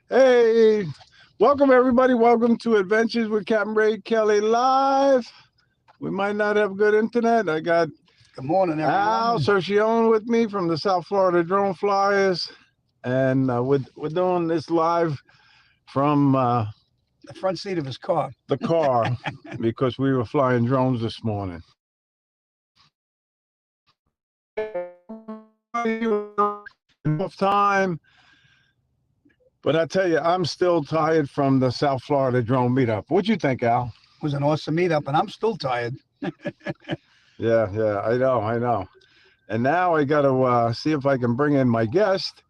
Hey, welcome everybody. Welcome to Adventures with Captain Ray Kelly live. We might not have good internet. I got Good morning, Al everyone. Cercione with me from the South Florida Drone Flyers, and we're doing this live from The front seat of his car. the car because we were flying drones this morning. Enough time, but I tell you, I'm still tired from the South Florida Drone meetup. What'd you think, Al? It was an awesome meetup, and I'm still tired. Yeah, I know. And now I got to see if I can bring in my guest.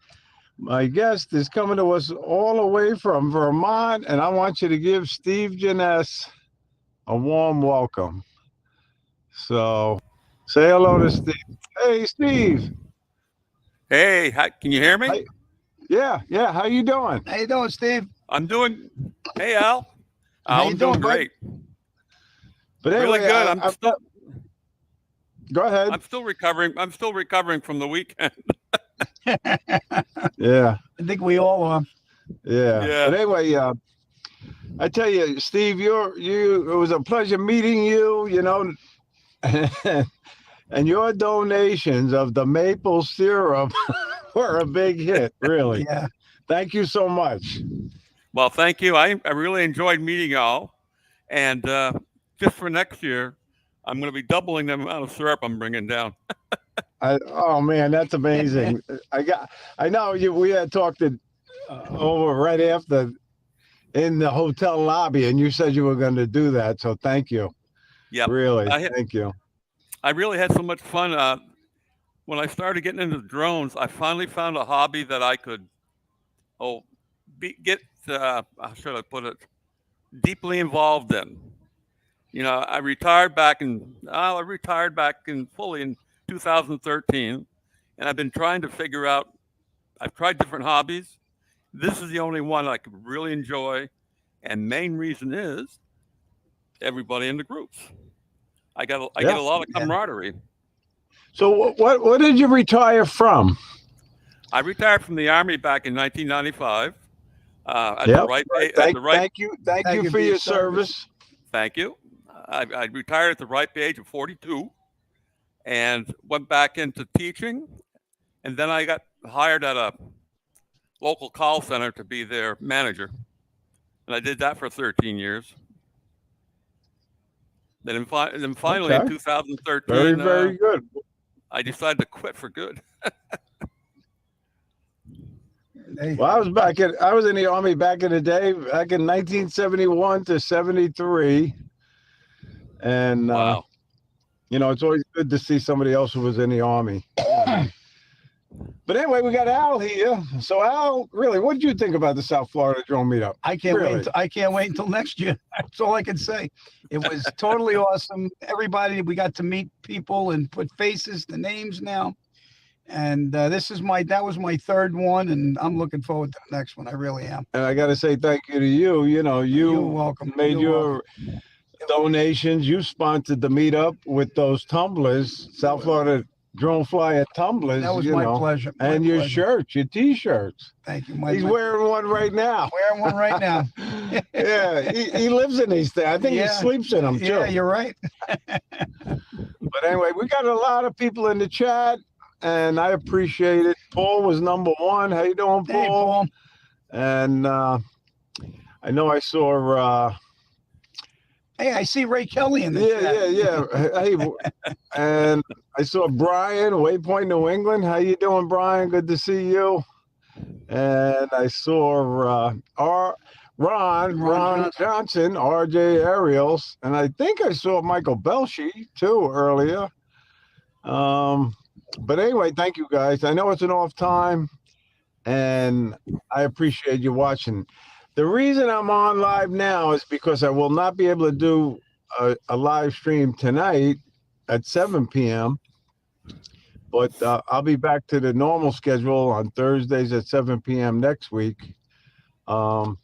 My guest is coming to us all the way from Vermont, and I want you to give Steve Janess a warm welcome. So say hello to Steve. Hey, Steve. Hey, can you hear me? Hi. Yeah. How you doing? How you doing, Steve? I'm doing. Hey, Al. How you I'm doing, doing bud? great. But Really anyway, good. go ahead. I'm still recovering. I'm still recovering from the weekend. Yeah. I think we all are. Yeah. Yeah. But anyway, I tell you, Steve, it was a pleasure meeting you. And your donations of the maple syrup were a big hit, really. Yeah. Thank you so much. Well, thank you. I really enjoyed meeting y'all, and just for next year, I'm going to be doubling the amount of syrup I'm bringing down. Oh man, that's amazing. I know you. We had talked over right after in the hotel lobby, and you said you were going to do that. So thank you, Yep. really, I thank you. I really had so much fun when I started getting into drones. I finally found a hobby that I could oh get. How should I put it? Deeply involved in. I retired back in fully in 2013, and I've been trying to figure out. I've tried different hobbies. This is the only one I could really enjoy, and main reason is everybody in the groups. I get Yeah. a lot of Yeah. camaraderie. So what did you retire from? I retired from the army back in 1995 at the Yep. right at Thank the right. thank you thank Thank you you for for your your service. service. Thank you. I retired at the ripe age of 42 and went back into teaching, and then I got hired at a local call center to be their manager, and I did that for 13 years. Then finally in Okay. Very 2013, very good. I decided to quit for good. Hey, Well, I was in the army back in the day, back in 1971 to 73, and Wow. it's always good to see somebody else who was in the army. But anyway, we got Al here. So Al, really, what did you think about the South Florida Drone Meetup? I can't wait. Really? I can't wait until next year. That's all I can say. It was totally awesome. Everybody, we got to meet people and put faces to names now. And that was my third one, and I'm looking forward to the next one. I really am. And I got to say thank you to you. You're You welcome. made You're your welcome. donations. You sponsored the meetup with those tumblers, South Florida Drone Flyer tumblers, That was my pleasure. My and your pleasure. shirts, your T-shirts. Thank you. He's wearing one right now. wearing one right now. Yeah, he lives in these things. I think he Yeah. sleeps in them too. Yeah, you're right. But anyway, we got a lot of people in the chat, and I appreciate it. Paul was number one. How you doing, Paul? Hey, Paul. And I know I saw. Hey, I see Ray Kelly in the chat. Yeah. Hey, and I saw Brian, Waypoint, New England. How you doing, Brian? Good to see you. And I saw Ron Johnson, RJ Ariels, and I think I saw Michael Belshi too earlier. But anyway, thank you guys. I know it's an off time, and I appreciate you watching. The reason I'm on live now is because I will not be able to do a live stream tonight at 7 p.m. But I'll be back to the normal schedule on Thursdays at 7 p.m. next week. But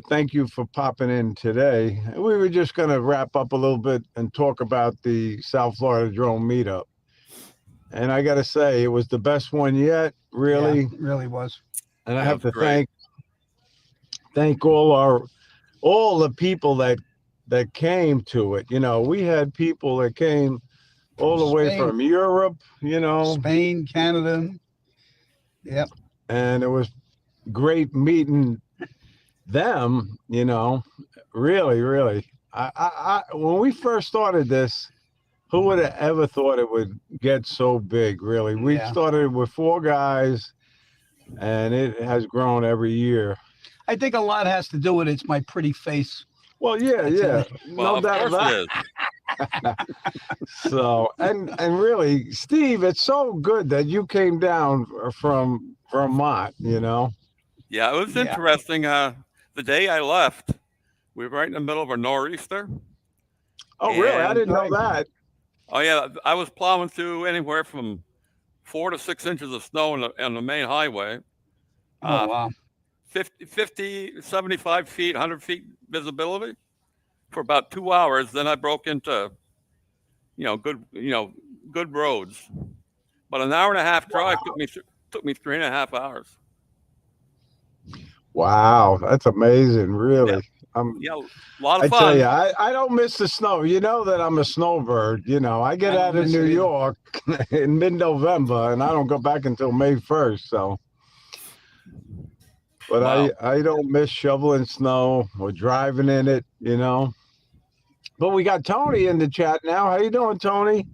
thank you for popping in today. We were just going to wrap up a little bit and talk about the South Florida Drone Meetup. And I got to say, it was the best one yet, really. Yeah, it really was. And I That have was to great. thank all the people that came to it. You know, we had people that came all the way Spain, from Europe, you know, Spain, Canada. Yep. and it was great meeting them, you know, really, really. When we first started this, who would have ever thought it would get so big, really? We Yeah. started with 4 guys, and it has grown every year. I think a lot has to do with it's my pretty face. Well, yeah, That's yeah, it. Well, no of doubt course about it is. So, and really, Steve, it's so good that you came down from Vermont, you know. Yeah, it was Yeah. interesting. The day I left, we were right in the middle of a nor'easter. Oh, really? I And didn't know Right. that. oh yeah, I was plowing through anywhere from 4 to 6 inches of snow on the main highway. Oh Uh, wow. 50, 75 feet, 100 feet visibility for about 2 hours. Then I broke into, good roads. But an hour and a half drive took me 3.5 hours. Wow, that's amazing, Yeah, really. yeah, a lot I of tell fun. you, I don't miss the snow. You know that I'm a snowbird. You know, I get I don't out of miss New it either. York in mid-November, and I don't go back until May 1st. So, but Wow. I don't miss shoveling snow or driving in it. You know. But we got Tony in the chat now. How you doing, Tony?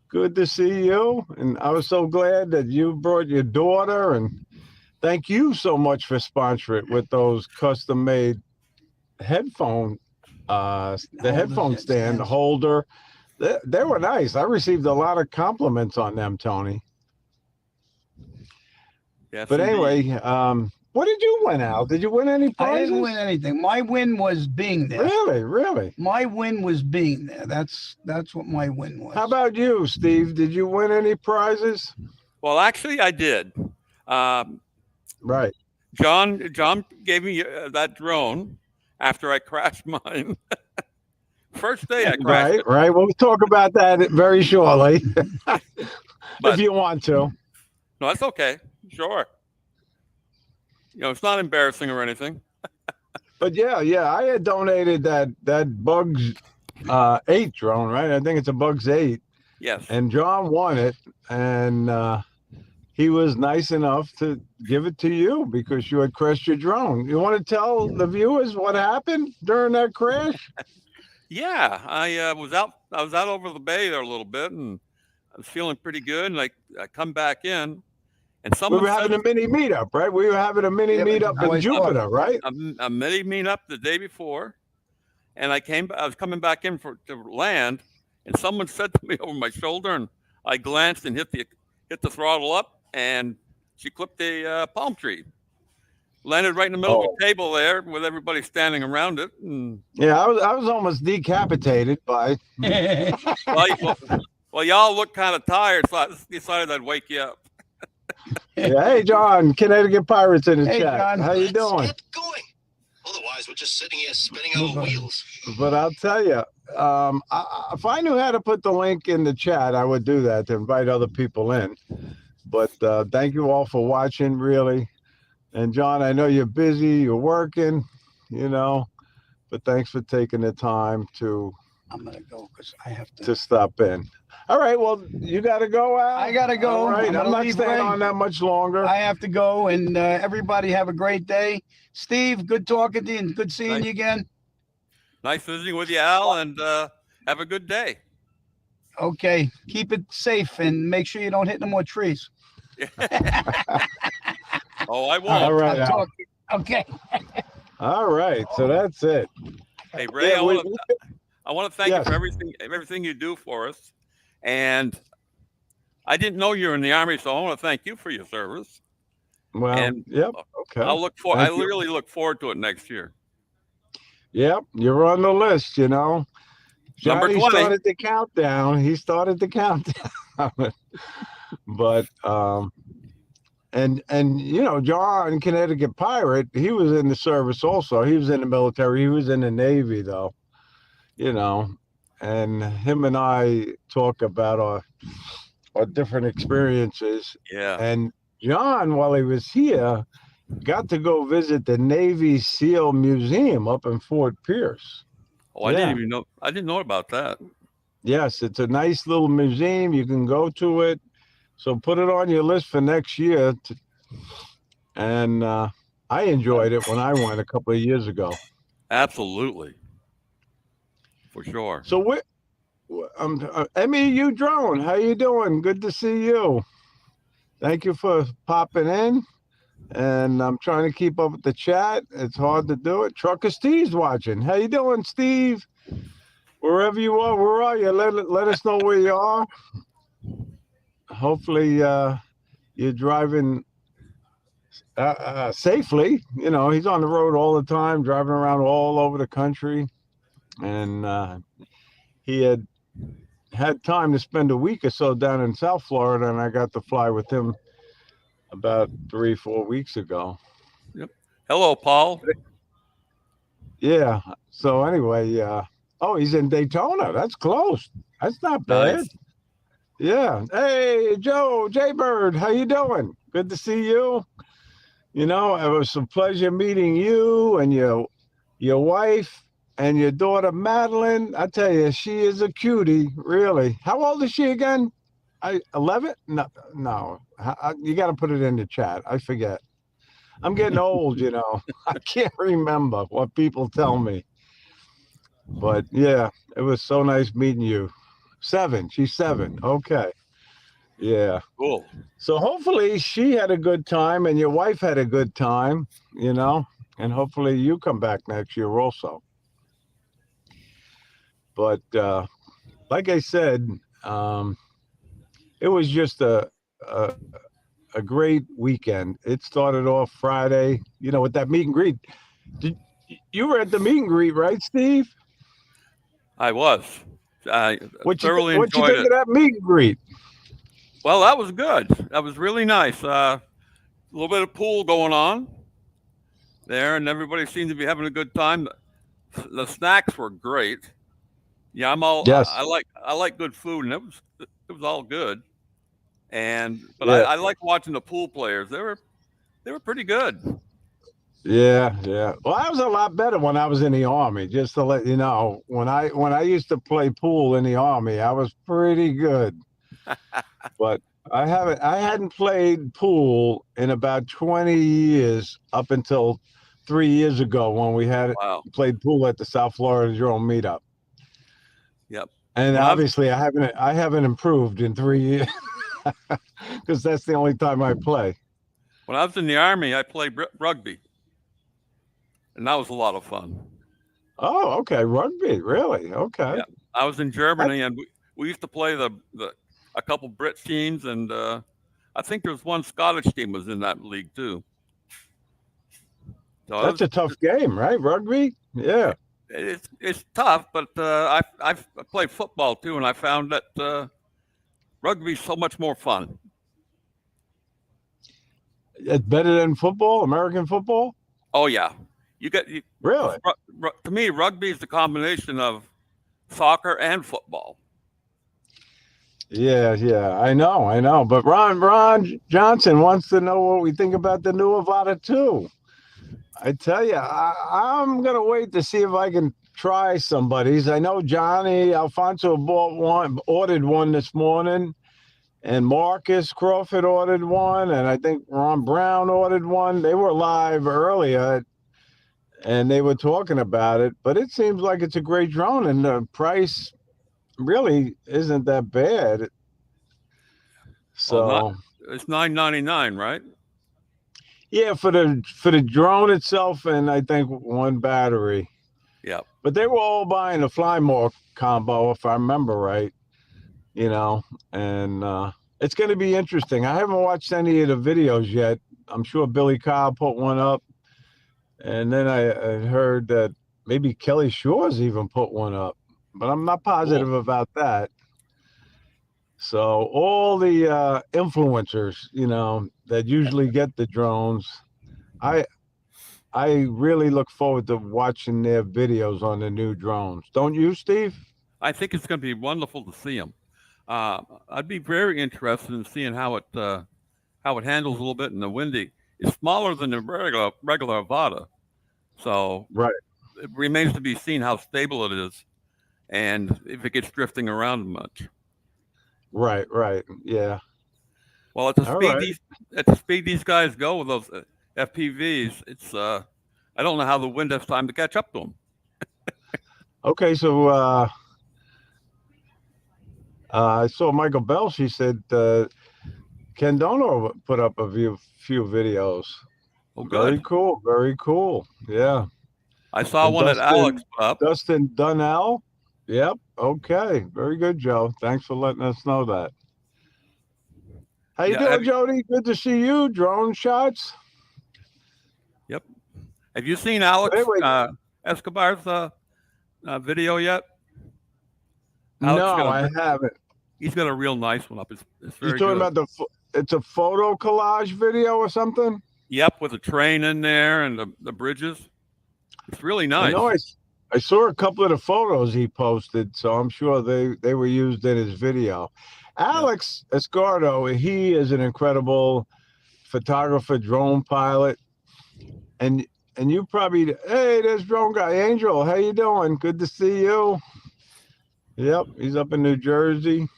Good to see you. And I was so glad that you brought your daughter. And thank you so much for sponsoring with those custom-made headphone, the headphone stand, the holder. They were nice. I received a lot of compliments on them, Tony. Yes, But indeed. anyway, what did you win, Al? Did you win any I prizes? didn't win anything. My win was being there. Really, really. My win was being there. That's what my win was. How about you, Steve? Did you win any prizes? Well, actually, I did. Right. John gave me that drone after I crashed mine. First day I crashed Right, it. right. We'll talk about that very shortly, if But you want to. no, that's okay. Sure. It's not embarrassing or anything. But yeah, I had donated that Bugs 8 drone, right? I think it's a Bugs 8, Yes. and John won it, and he was nice enough to give it to you because you had crashed your drone. You want to tell the viewers what happened during that crash? Yeah, I was out over the bay there a little bit, and I was feeling pretty good. And I come back in, and We someone were said having a mini meetup, right? We were having a mini Yeah, but meetup the in boys Jupiter, talk. right? a mini meetup the day before, and I was coming back in to land, and someone said to me over my shoulder, and I glanced and hit the throttle up, and she clipped a palm tree. Landed right in the middle of Oh, a table there with everybody standing around it. And yeah, I was almost decapitated by. well, y'all look kind of tired, so I decided I'd wake you up. Yeah, hey, John, Connecticut Pirates in the Hey, chat. John. How you Let's doing? get going. Otherwise, we're just sitting here spinning Move our on. wheels. But I'll tell you, if I knew how to put the link in the chat, I would do that to invite other people in. But thank you all for watching, really. And John, I know you're busy, you're working, but thanks for taking the time to I'm gonna go because I have to. stop in. All right, well, you got to go, Al. I gotta go. All right, I'm I'm gonna not leave staying Ray. on that much longer. I have to go, and everybody have a great day. Steve, good talking to you, and good seeing Thank- you again. Nice visiting with you, Al, and have a good day. Okay, keep it safe and make sure you don't hit no more trees. Oh, I won't. All right, I'll Al. talk. Okay. All right, so that's it. Hey, Ray, Yeah, I want to thank Yes. you for everything you do for us. And I didn't know you were in the Army, so I want to thank you for your service. Well, And yep, okay. I Thank you. really look forward to it next year. Yep, you're on the list, Number Johnny 20. started the countdown. He started the countdown. But and John, Connecticut Pirate, he was in the service also. He was in the military. He was in the Navy though. And him and I talk about our different experiences. Yeah. And John, while he was here, got to go visit the Navy SEAL Museum up in Fort Pierce. Oh, I didn't even know. I didn't know about that. Yes, it's a nice little museum. You can go to it. So put it on your list for next year. And I enjoyed it when I went a couple of years ago. Absolutely, for sure. So MEU Drone, how you doing? Good to see you. Thank you for popping in. And I'm trying to keep up with the chat. It's hard to do it. Trucker Steve's watching. How you doing, Steve? Wherever you are, where are you? Let us know where you are. Hopefully you're driving safely. You know, he's on the road all the time, driving around all over the country. And he had time to spend a week or so down in South Florida, and I got to fly with him about 3-4 weeks ago. Yep. Hello, Paul. Yeah. So anyway, he's in Daytona. That's close. That's not bad. Nice. Yeah. Hey, Joe, Jaybird, how you doing? Good to see you. You know, it was a pleasure meeting you and your wife and your daughter Madeline. I tell you, she is a cutie, really. How old is she again? 11? No. You got to put it in the chat. I forget. I'm getting old, you know. I can't remember what people tell me. But yeah, it was so nice meeting you. 7. She's 7. Okay. Yeah. Cool. So hopefully she had a good time and your wife had a good time, you know, and hopefully you come back next year also. But like I said, it was just a great weekend. It started off Friday, you know, with that meet and greet. You were at the meet and greet, right, Steve? I was. I thoroughly what you enjoyed think it. of that meet and greet? Well, that was good. That was really nice. A little bit of pool going on there, and everybody seemed to be having a good time. The snacks were great. Yeah, I'm all. Yes. I like good food, and it was all good. But Yeah. I like watching the pool players. They were pretty good. Yeah. Well, I was a lot better when I was in the Army. Just to let you know, when I used to play pool in the Army, I was pretty good. But I hadn't played pool in about 20 years up until 3 years ago when we had played pool at the South Florida Drone meetup. Yep. And obviously I haven't improved in 3 years because that's the only time I play. When I was in the Army, I played rugby, and that was a lot of fun. Oh, okay, rugby, really? Okay. Yeah. I was in Germany, and we used to play a couple Brit teams, and I think there was one Scottish team was in that league too. So that's a tough game, right? Rugby? Yeah. It's tough, but I've played football too, and I found that rugby is so much more fun. It's better than football, American football? Oh yeah, really? To me, rugby is the combination of soccer and football. Yeah, I know. But Ron Johnson wants to know what we think about the new Avata 2. I tell you, I'm going to wait to see if I can try somebody's. I know Johnny Alfonso ordered one this morning, and Marcus Crawford ordered one, and I think Ron Brown ordered one. They were live earlier, and they were talking about it. But it seems like it's a great drone, and the price really isn't that bad. So it's $9.99, right? Yeah, for the drone itself, and I think one battery. Yeah. But they were all buying the Flymore combo, if I remember right. You know, and it's going to be interesting. I haven't watched any of the videos yet. I'm sure Billy Kyle put one up, and then I heard that maybe Kelly Shores even put one up, but I'm not positive about that. So all the influencers, you know, that usually get the drones, I really look forward to watching their videos on the new drones. Don't you, Steve? I think it's going to be wonderful to see them. I'd be very interested in seeing how it handles a little bit in the windy. is smaller than the regular Avata. So Right. it remains to be seen how stable it is and if it gets drifting around much. Right. Right. Yeah. Well, at the All speed right. these guys go with those FPVs, it's I don't know how the wind has time to catch up to them. Okay. So I saw Michael Bell. She said Ken Dono put up a few videos. Oh, Very good. cool. Very cool. Yeah. I saw And one that Alex put up. Dustin Dunnell. Yep. Okay. Very good, Joe. Thanks for letting us know that. How you Yeah. doing, Jody? Good to see you. Drone shots. Yep. Have you seen Alex Anyway, Escobar's video yet? Alex no, I haven't. he's got a real nice one up. It's You very talking good. about it's a photo collage video or something? Yep, with a train in there and the bridges. It's really I nice. know I saw a couple of the photos he posted, so I'm sure they were used in his video. Alex Escardo, he is an incredible photographer, drone pilot, and you probably, hey, there's drone guy Angel. How you doing? Good to see you. Yep, he's up in New Jersey.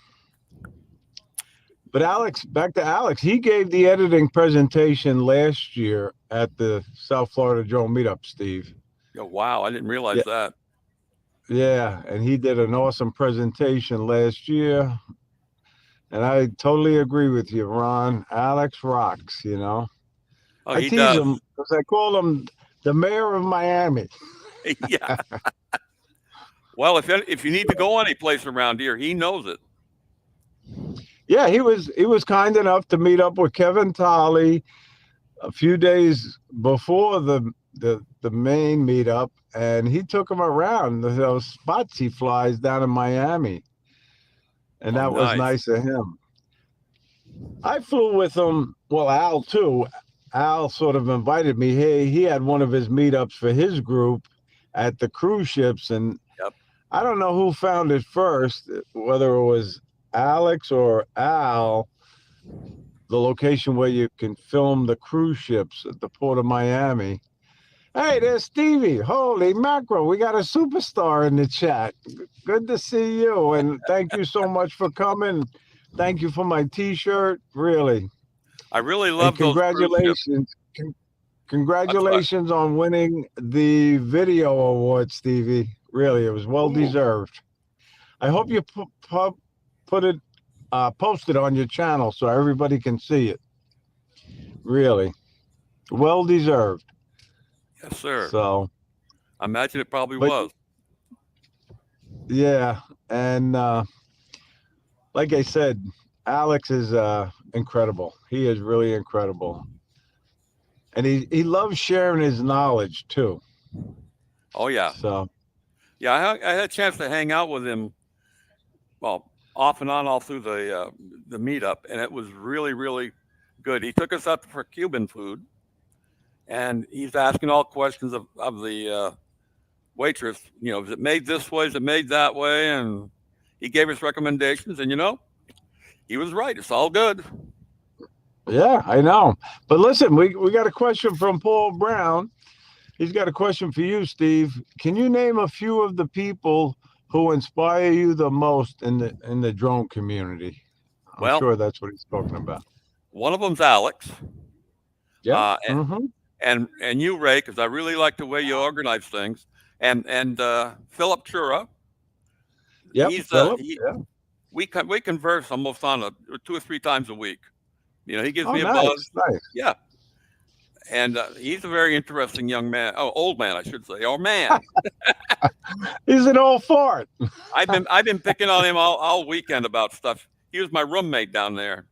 But Alex, back to Alex, he gave the editing presentation last year at the South Florida Drone Meetup, Steve. Oh, wow, I didn't realize that. Yeah, and he did an awesome presentation last year. And I totally agree with you, Ron. Alex rocks, you know. Oh, I he tease does. him because I call him the mayor of Miami. Yeah. Well, if you need to go any place around here, he knows it. Yeah, he was kind enough to meet up with Kevin Tolley a few days before the main meetup, and he took him around those spots he flies down in Miami, and that was nice of him. I flew with him. Well, Al too. Al sort of invited me. Hey, he had one of his meetups for his group at the cruise ships, and I don't know who found it first, whether it was Alex or Al, the location where you can film the cruise ships at the port of Miami. Hey, there's Stevie. Holy mackerel. We got a superstar in the chat. Good to see you. And thank you so much for coming. Thank you for my t-shirt. Really. I really love those congratulations. Congratulations on winning the video award, Stevie. Really, it was well deserved. I hope you put it posted on your channel so everybody can see it. Really. Well deserved. Yes, sir. So I imagine it probably was. Yeah. And like I said, Alex is incredible. He is really incredible. And he loves sharing his knowledge too. Oh yeah. So yeah, I had a chance to hang out with him, well, off and on all through the meetup, and it was really, really good. He took us out for Cuban food, and he's asking all questions of the waitress. You know, is it made this way? Is it made that way? And he gave us recommendations, and he was right. It's all good. Yeah, I know. But listen, we got a question from Paul Brown. He's got a question for you, Steve. Can you name a few of the people who inspire you the most in the drone community? I'm sure that's what he's talking about. One of them's Alex. Yeah. And you, Ray, because I really like the way you organize things. And Philip Chura. Yeah. Philip. We converse almost on 2 or 3 times a week. You know, he gives me a buzz. Nice. Yeah. And he's a very interesting young man. Oh, old man, I should say. Or man. He's an old fart. I've been picking on him all weekend about stuff. He was my roommate down there.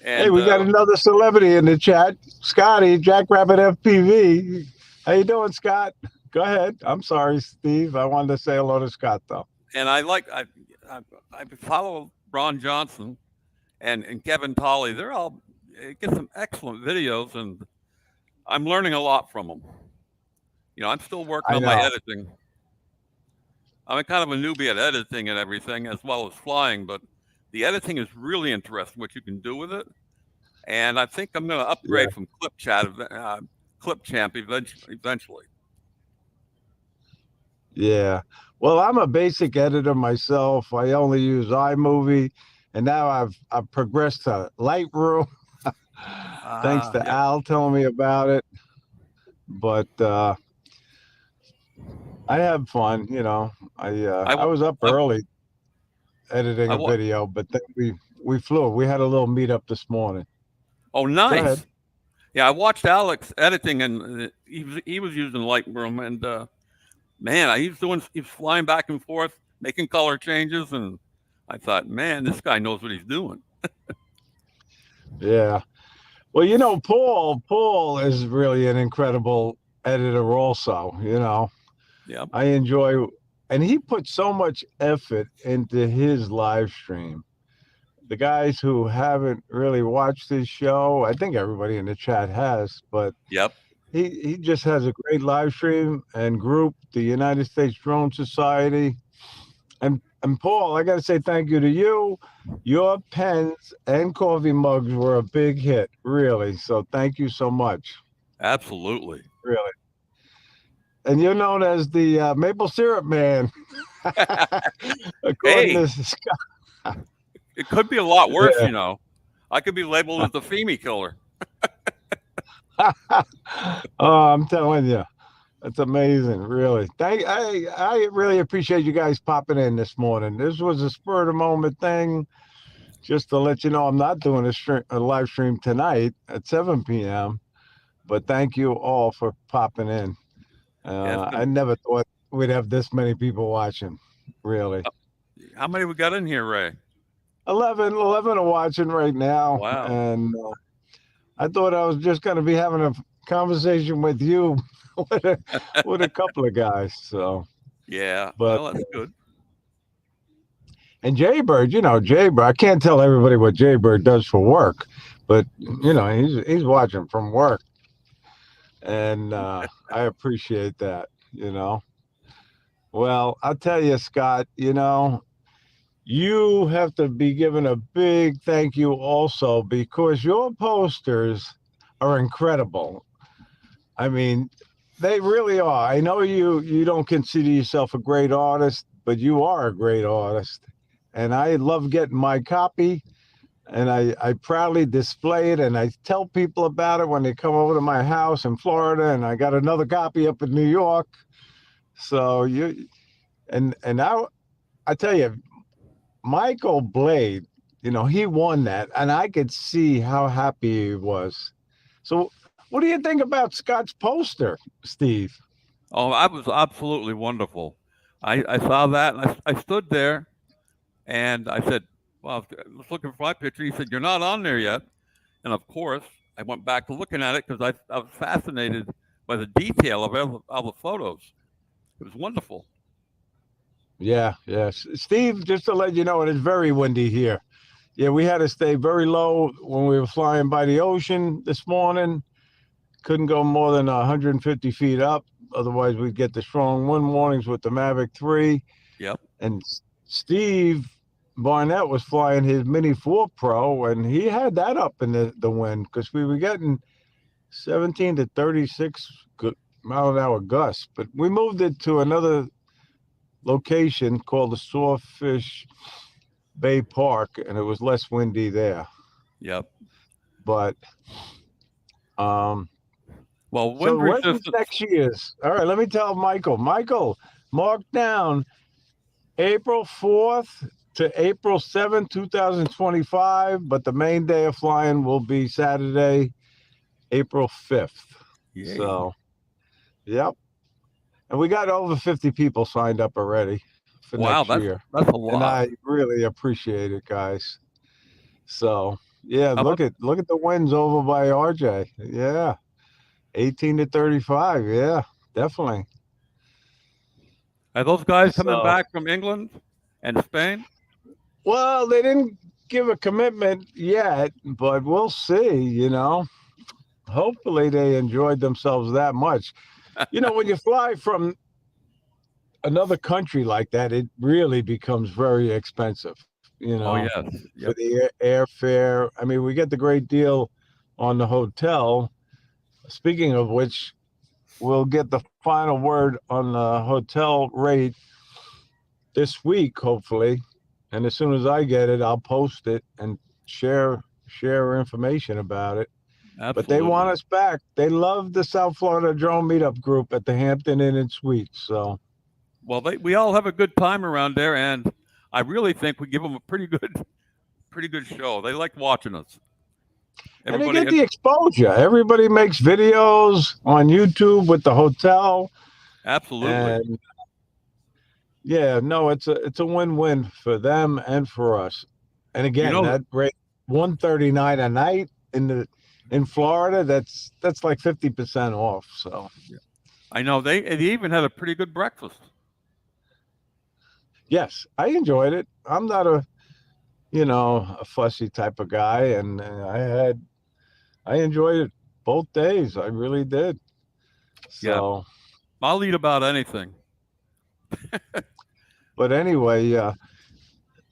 And, hey, we got another celebrity in the chat, Scotty, Jackrabbit FPV. How you doing, Scott? Go ahead. I'm sorry, Steve. I wanted to say hello to Scott though. And I follow Ron Johnson and Kevin Tolley. They're all get some excellent videos, and I'm learning a lot from them. You know, I'm still working on my editing. I'm kind of a newbie at editing and everything, as well as flying, but the editing is really interesting, what you can do with it. and I think I'm going to upgrade from Clip Champ eventually. Yeah. Well, I'm a basic editor myself. I only use iMovie, and now I've progressed to Lightroom. Thanks to Yep. Al telling me about it. But I have fun, you know. I was up I, early editing I, a video, but then we flew. We had a little meetup this morning. oh, Go ahead. nice. Yeah, I watched Alex editing, and he was using Lightroom, and man, he was flying back and forth, making color changes, and I thought, man, this guy knows what he's doing. Yeah. Well, you know, Paul is really an incredible editor also, you know. Yep. I enjoy, and he put so much effort into his live stream. The guys who haven't really watched his show, I think everybody in the chat has, but Yep. he just has a great live stream and group, the United States Drone Society. And Paul, I got to say thank you to you. Your pens and coffee mugs were a big hit, really. So thank you so much, Absolutely. really. And you're known as the maple syrup man, according Hey, to Scott. it could be a lot worse, Yeah. you know. I could be labeled as the Femi killer. Oh, I'm telling you, that's amazing, really. I really appreciate you guys popping in this morning. This was a spur of the moment thing, just to let you know I'm not doing a live stream tonight at 7 p.m. But thank you all for popping in. I never thought we'd have this many people watching, really. How many we got in here, Ray? 11 are watching right now. Wow. And I thought I was just going to be having a conversation with you with a couple of guys. So, Yeah, but well, that's good. and Jaybird, you know, Jaybird, I can't tell everybody what Jaybird does for work, but you know, he's watching from work. And I appreciate that, you know. Well, I'll tell you, Scott, you know, you have to be given a big thank you also because your posters are incredible. I mean, they really are. I know you don't consider yourself a great artist, but you are a great artist. And I love getting my copy, and I proudly display it, and I tell people about it when they come over to my house in Florida, and I got another copy up in New York. So I tell you, Michael Blade, you know, he won that, and I could see how happy he was. So what do you think about Scott's poster, Steve? Oh, that was absolutely wonderful. I saw that, and I stood there, and I said, well, I was looking for my picture. He said, you're not on there yet. And of course, I went back to looking at it because I was fascinated by the detail of all the photos. It was wonderful. Yeah, yes. Steve, just to let you know, it is very windy here. Yeah, we had to stay very low when we were flying by the ocean this morning. Couldn't go more than 150 feet up. Otherwise, we'd get the strong wind warnings with the Mavic 3. Yep. And Steve Barnett was flying his Mini 4 Pro, and he had that up in the wind because we were getting 17 to 36 mile an hour gusts. But we moved it to another location called the Sawfish Bay Park, and it was less windy there. Yep. But well, so when's next year's? All right, let me tell Michael. Michael, mark down April 4th to April 7th, 2025, but the main day of flying will be Saturday, April 5th. Yay. So, yep. And we got over 50 people signed up already for next year. That's a lot. And I really appreciate it, guys. So, yeah, look at the wins over by RJ. Yeah. 18 to 35. Yeah, definitely. Are those guys coming back from England and Spain? Well, they didn't give a commitment yet, but we'll see, you know. Hopefully they enjoyed themselves that much. You know, when you fly from another country like that, it really becomes very expensive, you know. Oh, yes. Yep. For the airfare. I mean, we get the great deal on the hotel. Speaking of which, we'll get the final word on the hotel rate this week, hopefully. And as soon as I get it, I'll post it and share information about it. Absolutely. But they want us back. They love the South Florida Drone Meetup group at the Hampton Inn and Suites. So, well, we all have a good time around there, and I really think we give them a pretty good show. They like watching us. and they get the exposure. Everybody makes videos on YouTube with the hotel. Absolutely. And yeah, no, it's a win-win for them and for us. And again, that rate $139 a night in Florida, that's like 50% off. So I know they even had a pretty good breakfast. Yes, I enjoyed it. I'm not a fussy type of guy, and I enjoyed it both days. I really did. So I'll eat about anything. But anyway, yeah.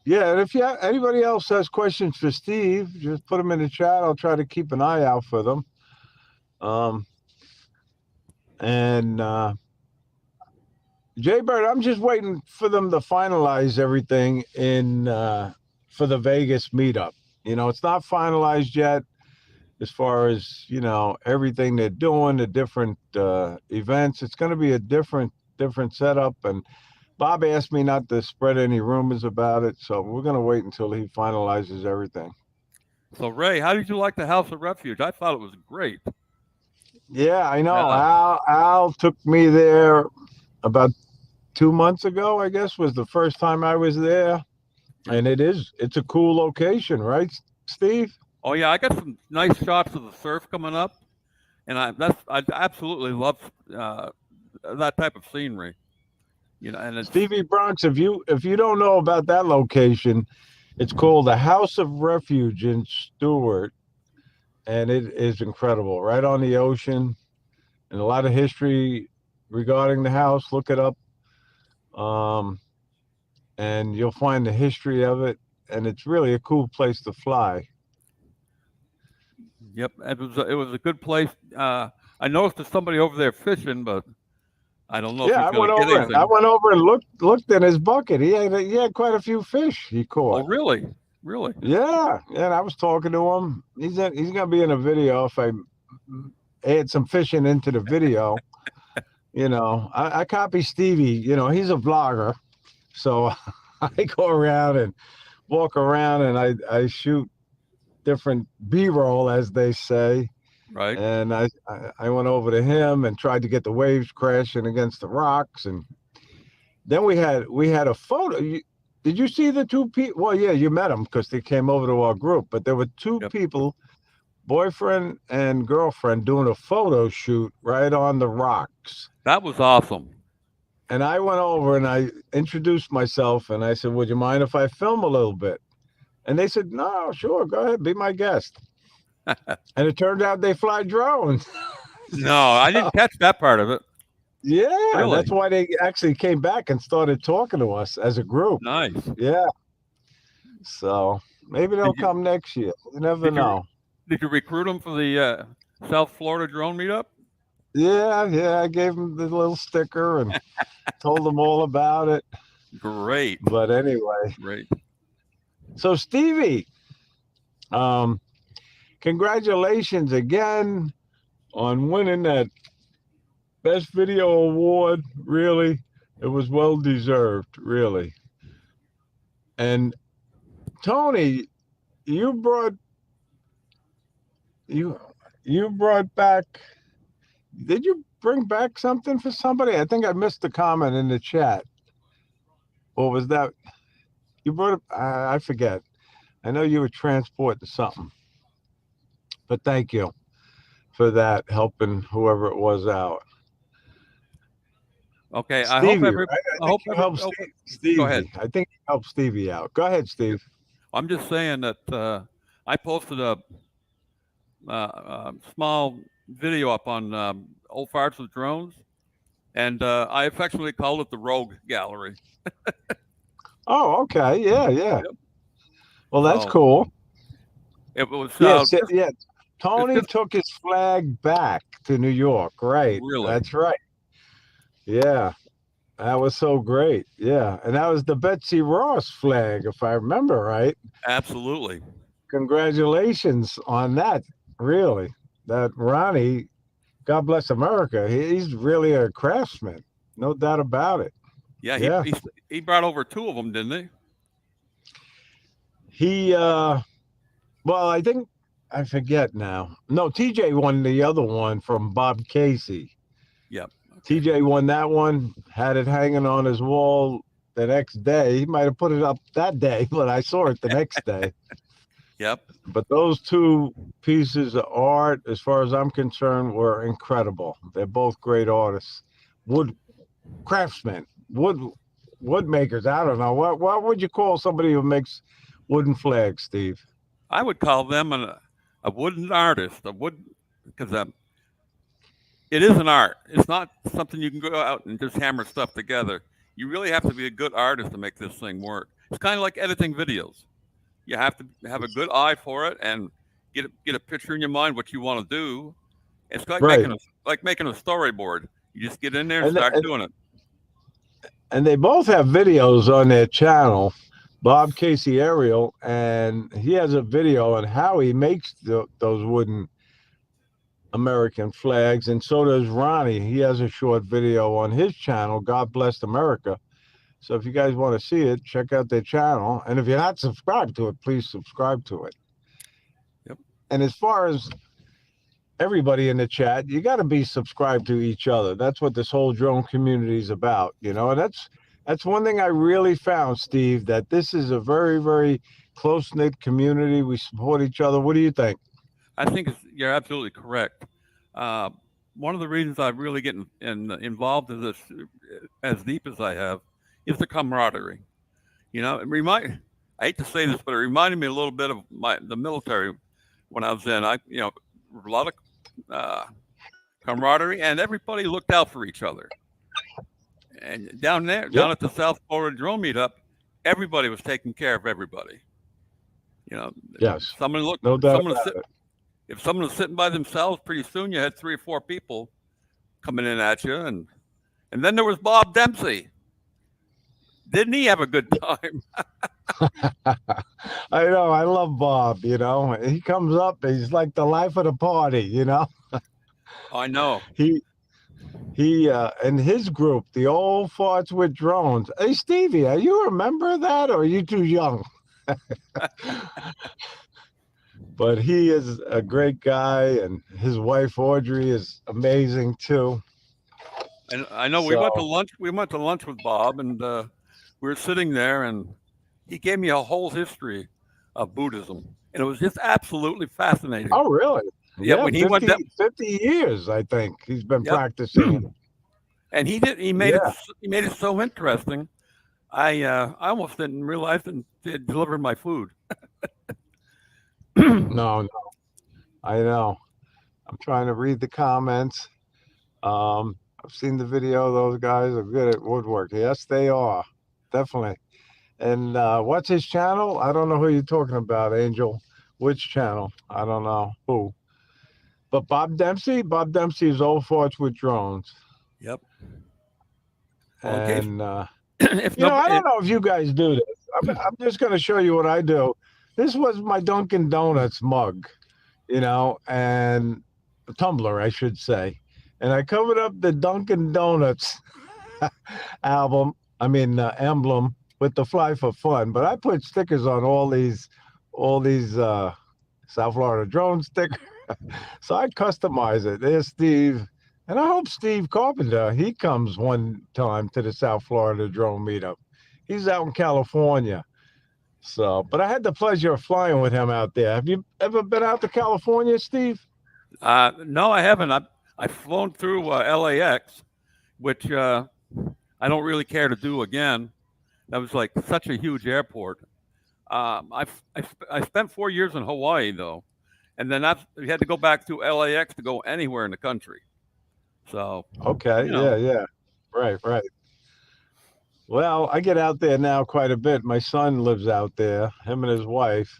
And if anybody else has questions for Steve, just put them in the chat. I'll try to keep an eye out for them. Jay Bird, I'm just waiting for them to finalize everything for the Vegas meetup. It's not finalized yet as far as, everything they're doing, the different events. It's going to be a different setup. And Bob asked me not to spread any rumors about it, so we're going to wait until he finalizes everything. So, Ray, how did you like the House of Refuge? I thought it was great. Yeah, I know. Al took me there about 2 months ago, I guess, was the first time I was there. And it's a cool location, right, Steve? Oh, yeah, I got some nice shots of the surf coming up, and I absolutely love that type of scenery. And Stevie Bronx, if you don't know about that location, it's called the House of Refuge in Stewart, and it is incredible. Right on the ocean, and a lot of history regarding the house. Look it up, and you'll find the history of it, and it's really a cool place to fly. Yep, it was a good place. I noticed there's somebody over there fishing, but I don't know. Yeah, if I went over and looked in his bucket. He had quite a few fish he caught. Oh, really? Really? Yeah. And I was talking to him. He's gonna be in a video if I add some fishing into the video. I copy Stevie. He's a vlogger, so I go around and walk around and I shoot different B-roll, as they say. Right. And I went over to him and tried to get the waves crashing against the rocks, and then we had a photo. Did you see the two people? Well, yeah, you met them because they came over to our group. But there were two people, boyfriend and girlfriend, doing a photo shoot right on the rocks. That was awesome. And I went over and I introduced myself and I said, "Would you mind if I film a little bit?" And they said, "No, sure, go ahead, be my guest." And it turned out they fly drones. No, I didn't catch that part of it. Yeah, really? That's why they actually came back and started talking to us as a group. Nice. Yeah. So maybe they'll come next year. You never know. Did you recruit them for the South Florida Drone Meetup? Yeah. I gave them the little sticker and told them all about it. Great. But anyway. Great. So Stevie, congratulations again on winning that Best Video Award. Really, it was well deserved, really. And Tony, you brought back. Did you bring back something for somebody? I think I missed the comment in the chat. Or was that you brought it? I forget. I know you were transporting something. But thank you for that, helping whoever it was out. Okay, Stevie, I hope you helped Stevie. Go ahead. I think you helped Stevie out. Go ahead, Steve. I'm just saying that I posted a small video up on Old Farts with Drones, and I affectionately called it the Rogue Gallery. Oh, okay. Yeah. Yep. Well, that's cool. It was yeah. Tony just took his flag back to New York. Right. really, That's right. Yeah. That was so great. Yeah. And that was the Betsy Ross flag, if I remember right. absolutely. Congratulations on that. Really. That Ronnie, God bless America. He's really a craftsman. No doubt about it. Yeah, Yeah. he brought over two of them, didn't he? He well, I think I forget now. No, TJ won the other one from Bob Casey. Yep. Okay. TJ won that one, had it hanging on his wall the next day. He might have put it up that day, but I saw it the next day. Yep. But those two pieces of art, as far as I'm concerned, were incredible. They're both great artists. Wood craftsmen, wood makers. I don't know. What would you call somebody who makes wooden flags, Steve? I would call them a wooden artist, because it is an art. It's not something you can go out and just hammer stuff together. You really have to be a good artist to make this thing work. It's kind of like editing videos. You have to have a good eye for it and get a picture in your mind what you want to do. It's like Right. making a storyboard. You just get in there and And start and, doing it. and they both have videos on their channel. Bob Casey Ariel, and he has a video on how he makes those wooden American flags, and so does Ronnie. He has a short video on his channel, God Bless America. So if you guys want to see it, check out their channel. And if you're not subscribed to it, please subscribe to it. Yep. And as far as everybody in the chat, you got to be subscribed to each other. That's what this whole drone community is about, and that's one thing I really found, Steve, that this is a very, very close-knit community. We support each other. What do you think? I think you're absolutely correct. One of the reasons I really get involved in this as deep as I have is the camaraderie. I hate to say this, but it reminded me a little bit of the military when I was in. A lot of camaraderie, and everybody looked out for each other. And down at the South Florida Drone Meetup, everybody was taking care of everybody. Yes, Someone looked. no doubt about it. If someone was sitting by themselves, pretty soon you had 3 or 4 people coming in at you, and then there was Bob Dempsey. Didn't he have a good time? I know. I love Bob. He comes up. He's like the life of the party. I know. He and his group, the Old Farts with Drones. Hey, Stevie, are you a member of that, or are you too young? But he is a great guy, and his wife Audrey is amazing too. And I know we went to lunch. We went to lunch with Bob, and we were sitting there, and he gave me a whole history of Buddhism, and it was just absolutely fascinating. Oh, really? Yeah, when he 50, went down, 50 years, I think he's been practicing. And he made it so interesting. I almost didn't realize it delivered my food. No, I know. I'm trying to read the comments. I've seen the video. Those guys are good at woodworking. Yes, they are. Definitely. And what's his channel? I don't know who you're talking about, Angel. Which channel? I don't know who. But Bob Dempsey is Old Farts with Drones. Yep. And I don't know if you guys do this. I'm just going to show you what I do. This was my Dunkin' Donuts mug, and tumbler, I should say. And I covered up the Dunkin' Donuts emblem with the Fly for Fun. But I put stickers on all these South Florida drone stickers. So I customize it. There's Steve. And I hope Steve Carpenter, he comes one time to the South Florida Drone Meetup. He's out in California. So, but I had the pleasure of flying with him out there. Have you ever been out to California, Steve? No, I haven't. I've flown through LAX, which I don't really care to do again. That was like such a huge airport. I spent 4 years in Hawaii though, and then we had to go back to LAX to go anywhere in the country. So okay, yeah, right. Well, I get out there now quite a bit. My son lives out there, him and his wife.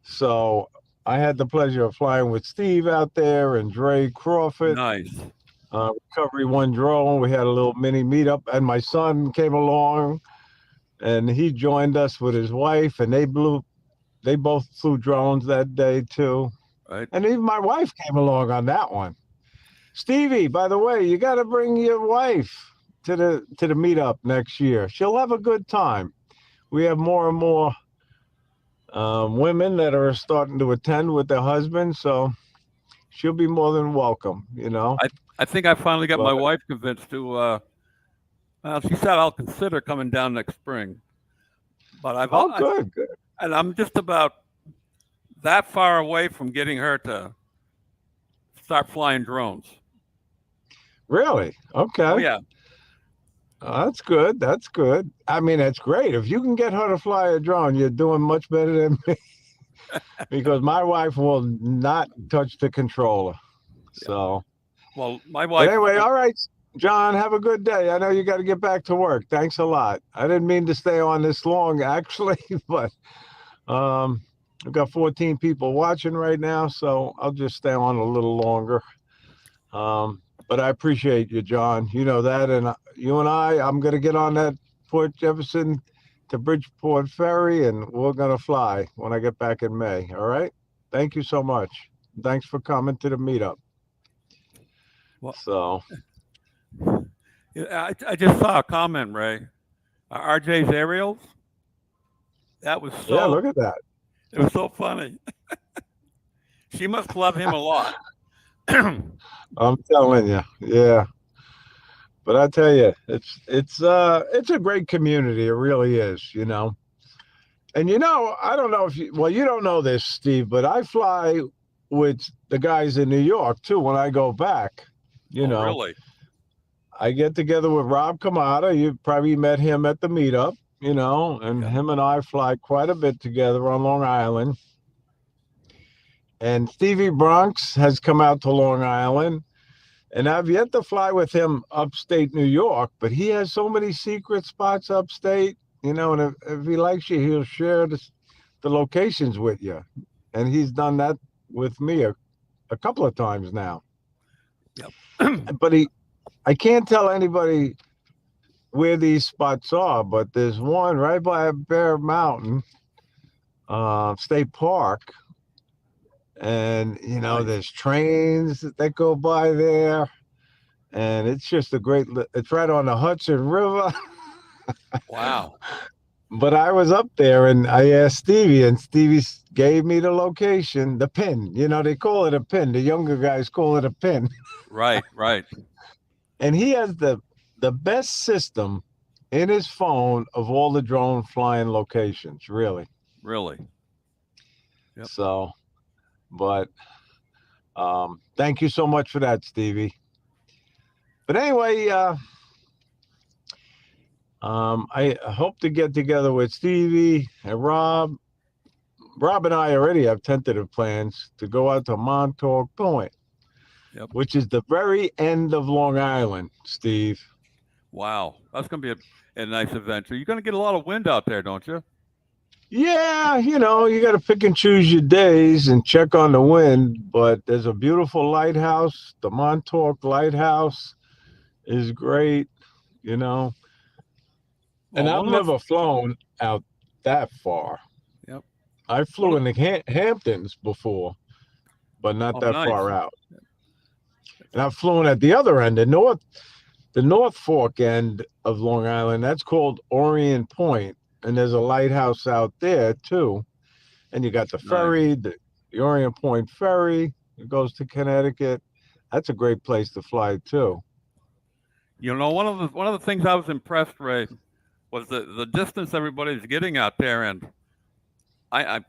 So I had the pleasure of flying with Steve out there and Dre Crawford. Nice. Recovery One drone. We had a little mini meetup, and my son came along, and he joined us with his wife, and they both flew drones that day too. Right. And even my wife came along on that one. Stevie, by the way, you got to bring your wife to the meetup next year. She'll have a good time. We have more and more women that are starting to attend with their husbands, so she'll be more than welcome. I think I finally got my But- wife convinced to. She said I'll consider coming down next spring, but Oh, good. and I'm just about that far away from getting her to start flying drones. Really? Okay. Oh yeah, That's good. That's good. I mean, that's great. If you can get her to fly a drone, you're doing much better than me. Because my wife will not touch the controller. So, well, my but wife. anyway, all right, John, have a good day. I know you got to get back to work. Thanks a lot. I didn't mean to stay on this long, actually, but I've got 14 people watching right now, so I'll just stay on a little longer. But I appreciate you, John. You know that, and you and I'm going to get on that Port Jefferson to Bridgeport Ferry, and we're going to fly when I get back in May. All right? Thank you so much. Thanks for coming to the meetup. Well- So, I just saw a comment, Ray. RJ's aerials. That was so. yeah, look at that. It was so funny. She must love him a lot. I'm telling you, yeah. But I tell you, it's a great community. It really is, And I don't know if you don't know this, Steve, but I fly with the guys in New York too when I go back. Really? I get together with Rob Kamada. You probably met him at the meetup, and Yeah. him and I fly quite a bit together on Long Island. And Stevie Bronx has come out to Long Island, and I've yet to fly with him upstate New York, but he has so many secret spots upstate, and if he likes you, he'll share the locations with you. And he's done that with me a couple of times now. Yep. But I can't tell anybody where these spots are, but there's one right by Bear Mountain State Park. And, Nice. there's trains that go by there. And it's just it's right on the Hudson River. Wow. But I was up there and I asked Stevie, and Stevie gave me the location, the pin. They call it a pin. The younger guys call it a pin. Right. And he has the best system in his phone of all the drone flying locations, really. Really. Yep. So, but thank you so much for that, Stevie. But anyway, I hope to get together with Stevie and Rob. Rob and I already have tentative plans to go out to Montauk Point, Yep. which is the very end of Long Island, Steve. Wow. That's going to be a nice adventure. You're going to get a lot of wind out there, don't you? Yeah, you got to pick and choose your days and check on the wind, but there's a beautiful lighthouse. The Montauk Lighthouse is great, And Well, I've never flown out that far. Yep. I flew in the Hamptons before, but not that nice. far out. And I've flown at the other end, the North Fork end of Long Island. That's called Orient Point, and there's a lighthouse out there too. And you got the ferry, the Orient Point ferry. It goes to Connecticut. That's a great place to fly too. One of the things I was impressed, Ray, was the distance everybody's getting out there, and I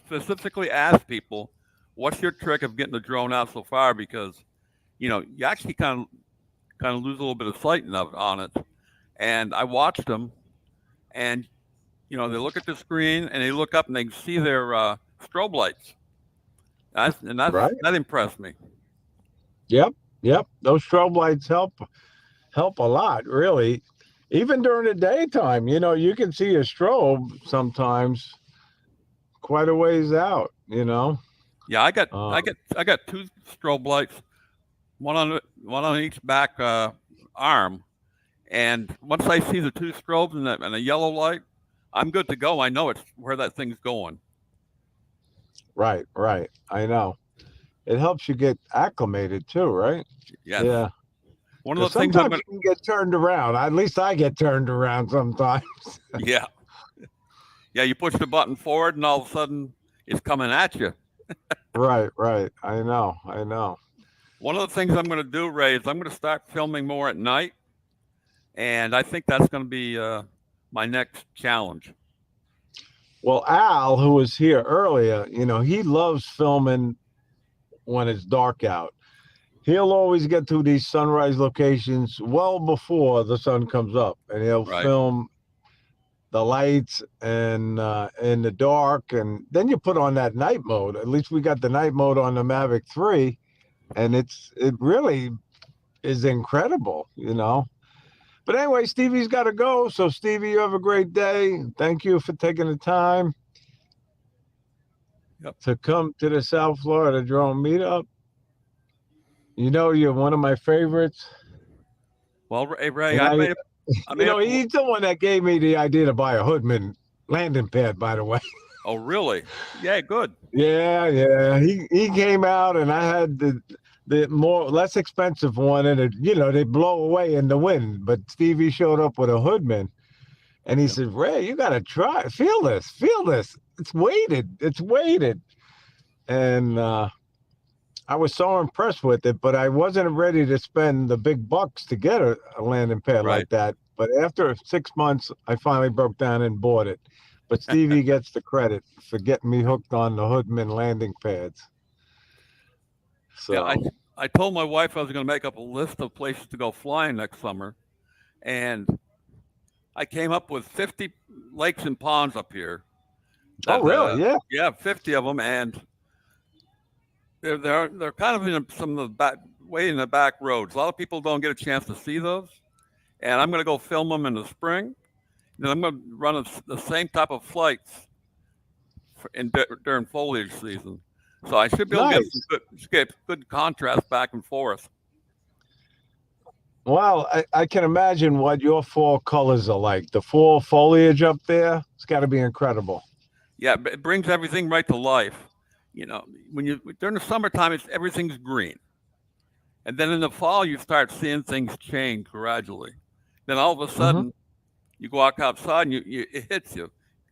specifically asked people, "What's your trick of getting the drone out so far?" Because you actually kind of lose a little bit of sight on it. And I watched them, and they look at the screen and they look up and they see their strobe lights. Right. That impressed me. Yep. Those strobe lights help a lot, really. Even during the daytime, you can see a strobe sometimes quite a ways out, you know. Yeah, I got two strobe lights, one on each back arm, and once I see the two strobes and a yellow light, I'm good to go. I know it's where that thing's going. Right, right. I know. It helps you get acclimated too, right? Yes. Yeah. One of Because the things I'm sometimes gonna you can get turned around. At least I get turned around sometimes. yeah. Yeah, you push the button forward and all of a sudden it's coming at you. Right, right. I know. I know. One of the things I'm going to do, Ray, is I'm going to start filming more at night, and I think that's going to be my next challenge. Well, Al, who was here earlier, you know, he loves filming when it's dark out. He'll always get to these sunrise locations well before the sun comes up, and he'll Right. film the lights and in the dark, and then you put on that night mode. At least we got the night mode on the Mavic 3, and it really is incredible, you know. But anyway, Stevie's got to go. So Stevie, you have a great day. Thank you for taking the time to come to the South Florida Drone Meetup. You know, you're one of my favorites. Well, Ray, And you know, he's the one that gave me the idea to buy a Hoodman landing pad, by the way. Oh, really? Yeah, good. Yeah. He came out, and I had the less expensive one, and it, you know, they blow away in the wind. But Stevie showed up with a Hoodman, and he said, "Ray, you gotta try. Feel this. It's weighted." And I was so impressed with it, but I wasn't ready to spend the big bucks to get a landing pad like that. But after 6 months, I finally broke down and bought it. But Stevie gets the credit for getting me hooked on the Hoodman landing pads. So yeah, I told my wife I was going to make up a list of places to go flying next summer, and I came up with 50 lakes and ponds up here. Oh, really? Yeah. Yeah, 50 of them, and they're kind of in some of the way in the back roads. A lot of people don't get a chance to see those, and I'm going to go film them in the spring. Then I'm going to run the same type of flights during foliage season, so I should be able to get good contrast back and forth. Well, I can imagine what your fall colors are like. The fall foliage up there, it's got to be incredible. Yeah, it brings everything right to life. You know, during the summertime, everything's green, and then in the fall you start seeing things change gradually. Then all of a sudden, you go outside and it hits you.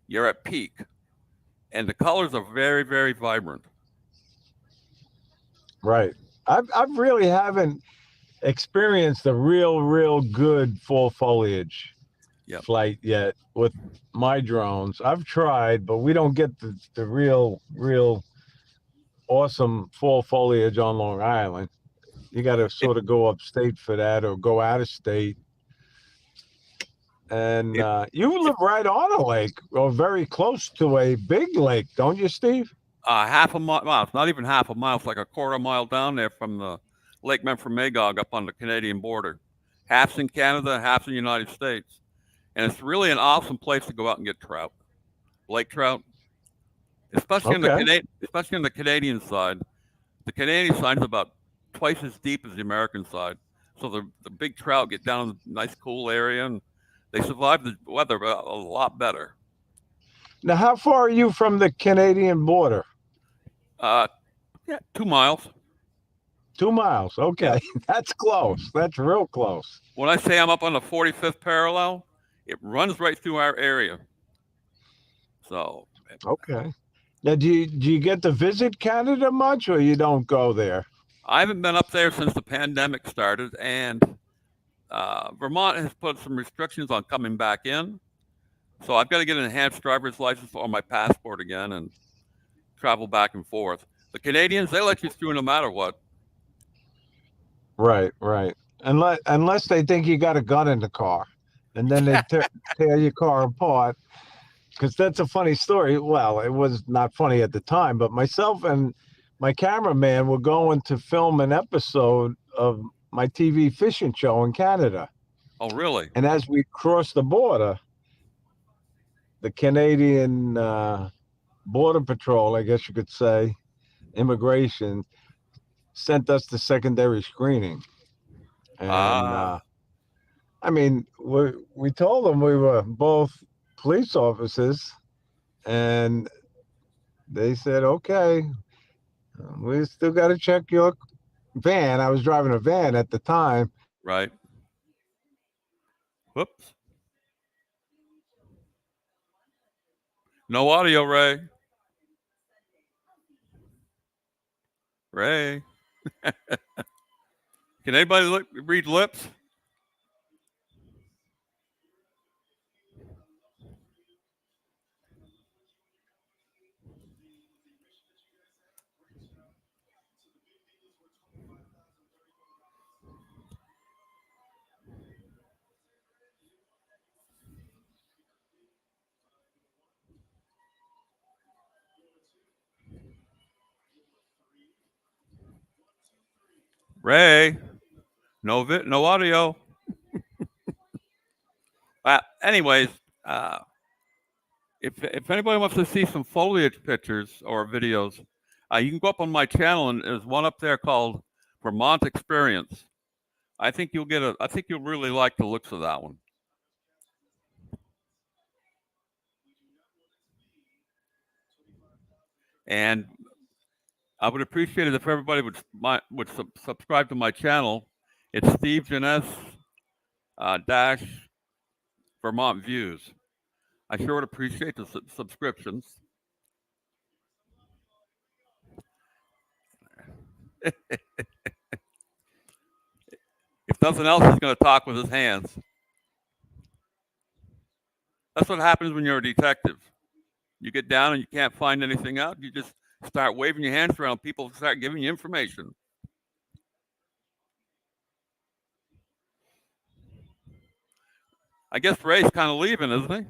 You're at peak, and the colors are very, very vibrant. Right. I really haven't experienced a real good fall foliage flight yet with my drones. I've tried, but we don't get the real awesome fall foliage on Long Island. You got to sort of go upstate for that, or go out of state. And you live right on a lake, or very close to a big lake, don't you, Steve? Half a mile. Well, it's not even half a mile. It's like a quarter mile down there from the Lake Memphremagog up on the Canadian border. Half's in Canada, half's in the United States. And it's really an awesome place to go out and get trout, lake trout, especially on the Canadian side. The Canadian side is about twice as deep as the American side. So the big trout get down in a nice cool area, and they survive the weather a lot better. Now, how far are you from the Canadian border? 2 miles. 2 miles. Okay. That's close. That's real close. When I say I'm up on the 45th parallel, it runs right through our area. So. Okay. Now, do you get to visit Canada much, or you don't go there? I haven't been up there since the pandemic started, and Vermont has put some restrictions on coming back in. So I've got to get an enhanced driver's license or my passport again and travel back and forth. The Canadians, they let you through no matter what. Right. Unless they think you got a gun in the car, and then they tear your car apart. Because that's a funny story. Well, it was not funny at the time, but myself and my cameraman were going to film an episode of my TV fishing show in Canada. Oh, really? And as we crossed the border, the Canadian Border Patrol, I guess you could say, immigration, sent us to secondary screening. And I mean, we told them we were both police officers, and they said, okay, we still got to check your van. I was driving a van at the time. Right. Whoops. No audio, Ray. Ray. Can anybody read lips? Ray. No audio. Anyways, if anybody wants to see some foliage pictures or videos, you can go up on my channel, and there's one up there called Vermont Experience. I think you'll really like the looks of that one. And I would appreciate it if everybody would subscribe to my channel. It's Steve Jeunesse dash Vermont Views. I sure would appreciate the subscriptions. If nothing else, he's going to talk with his hands. That's what happens when you're a detective. You get down and you can't find anything out. You just start waving your hands around. People start giving you information. I guess Ray's kind of leaving, isn't he?